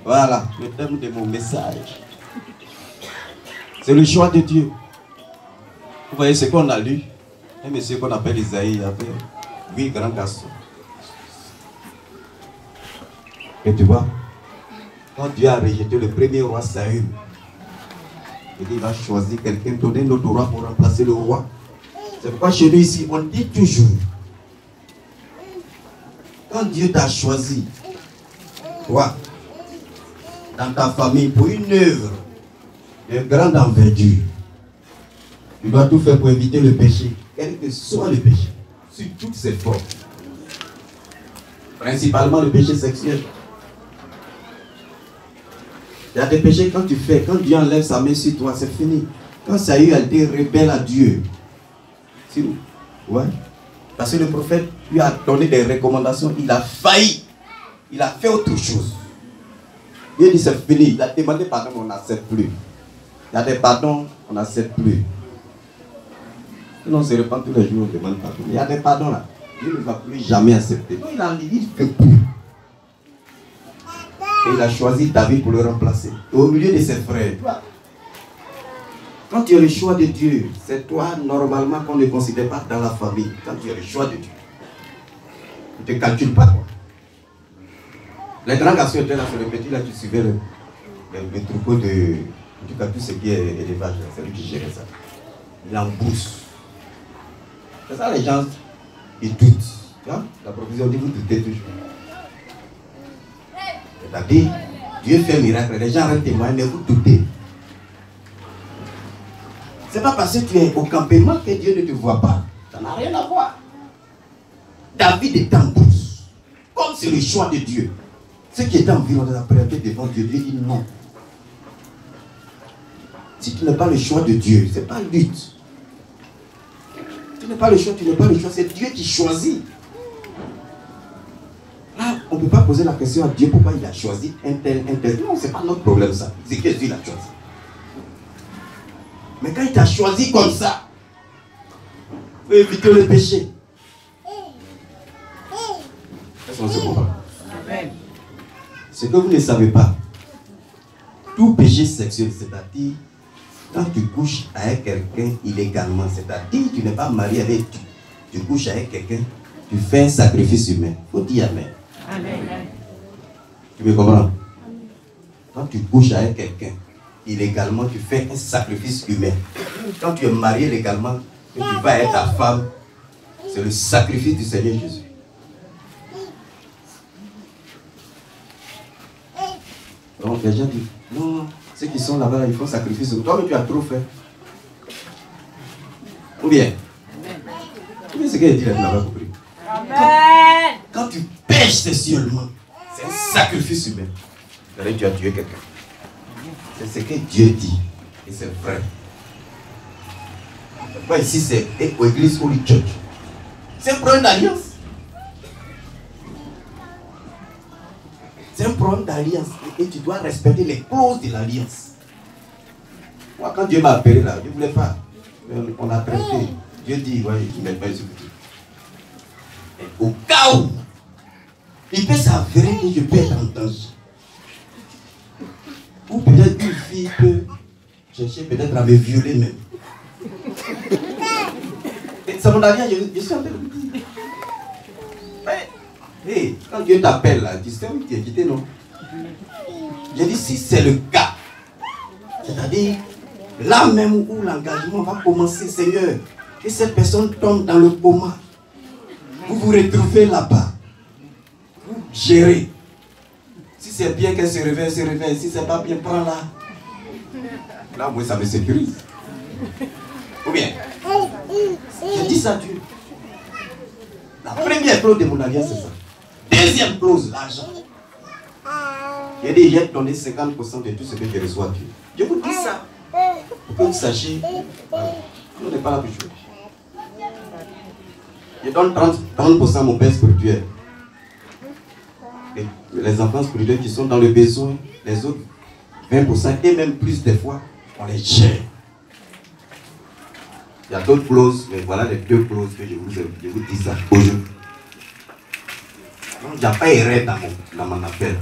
Voilà, le thème de mon message. C'est le choix de Dieu. Vous voyez ce qu'on a lu. Un monsieur qu'on appelle Isaïe, il avait 8 grands garçons. Et tu vois, quand Dieu a rejeté le premier roi Saül, il va choisir quelqu'un, donner notre roi pour remplacer le roi. C'est pourquoi chez nous ici, on dit toujours, quand Dieu t'a choisi, toi, dans ta famille, pour une œuvre de grande envergure, tu dois tout faire pour éviter le péché, quel que soit le péché, sur toutes ses formes. Principalement le péché sexuel. Il y a des péchés quand tu fais, quand Dieu enlève sa main sur toi, c'est fini. Quand Saül a été rebelle à Dieu, c'est où? Ouais. Parce que le prophète lui a donné des recommandations, il a failli. Il a fait autre chose. Il a dit c'est fini. Il a demandé pardon, on n'accepte plus. Il y a des pardons, on n'accepte plus. Sinon, on se répand tous les jours, on demande pardon. Il y a des pardons là. Dieu ne va plus jamais accepter. Donc il ne fait plus. Et il a choisi David pour le remplacer. Et au milieu de ses frères. Quand tu as le choix de Dieu, c'est toi normalement qu'on ne considère pas dans la famille. Quand tu as le choix de Dieu, tu ne te calcules pas. Quoi. Les grands garçons étaient là sur le petit, là tu suivais le troupeau de. Tu calcules ce qui est élevage, c'est lui qui gérait ça. Il en brousse. C'est ça les gens, ils doutent. Tu vois? La provision dit vous doutez toujours. C'est-à-dire, Dieu fait un miracle, les gens rendent témoin, mais vous doutez. C'est pas parce que tu es au campement que Dieu ne te voit pas. Ça n'a rien à voir. David est en brousse. Comme c'est le choix de Dieu. Ceux qui étaient environ de la prière devant Dieu, Dieu dit non. Si tu n'as pas le choix de Dieu, ce n'est pas lutte. Tu n'as pas le choix, tu n'as pas le choix, c'est Dieu qui choisit. Là, on ne peut pas poser la question à Dieu pourquoi il a choisi un tel. Non, ce n'est pas notre problème ça. C'est que Dieu l'a choisi. Mais quand il t'a choisi comme ça, il faut éviter le péché. Est-ce qu'on se comprend? Ce que vous ne savez pas, tout péché sexuel, c'est-à-dire quand tu couches avec quelqu'un illégalement, c'est-à-dire tu n'es pas marié avec Dieu, tu couches avec quelqu'un, tu fais un sacrifice humain. Il faut dire Amen. Amen. Tu me comprends? Quand tu couches avec quelqu'un illégalement, tu fais un sacrifice humain. Quand tu es marié légalement, que tu vas être ta femme, c'est le sacrifice du Seigneur Jésus. Donc les gens disent, non, ceux qui sont là-bas, ils font sacrifice. Toi, mais tu as trop fait. Ou bien? Ou ce qu'elle dit là-bas, compris? Quand tu pêches sexuellement, c'est un sacrifice humain. Tu as tué quelqu'un. C'est ce que Dieu dit. Et c'est vrai. Pourquoi ici c'est l'église Holy Church? C'est un problème d'alliance. C'est un problème d'alliance. Et tu dois respecter les clauses de l'alliance. Moi, quand Dieu m'a appelé là, je ne voulais pas. On a traité. Dieu dit, ouais, il ne met pas les outils. Au cas où, il peut s'avérer que je peux être en danger. Ou peut-être une fille peut chercher peut-être à me violer même. Et c'est mon alliance, je suis en train de vous dire. Hey, quand Dieu t'appelle là, tu sais où tu es quitté, non? J'ai dit si c'est le cas, c'est-à-dire là même où l'engagement va commencer, Seigneur, que cette personne tombe dans le coma, vous vous retrouvez là-bas, vous gérez. Si c'est bien qu'elle se réveille, elle se réveille. Si c'est pas bien, prends-la. Là, moi, ça me sécurise. Ou bien, j'ai dit ça à Dieu. La première clause de mon alliance, c'est ça. Deuxième clause, l'argent. J'ai dit, j'ai donné 50% de tout ce que je reçois à Dieu. Je vous dis ça. Pour que vous sachiez, on n'est pas là pour jouer. Je donne 30% à mon père spirituel. Les enfants spirituels qui sont dans le besoin, les autres 20% et même plus des fois, on les gère. Il y a d'autres clauses, mais voilà les deux clauses que je vous dis ça aujourd'hui. Donc il n'y a pas erreur dans mon affaire.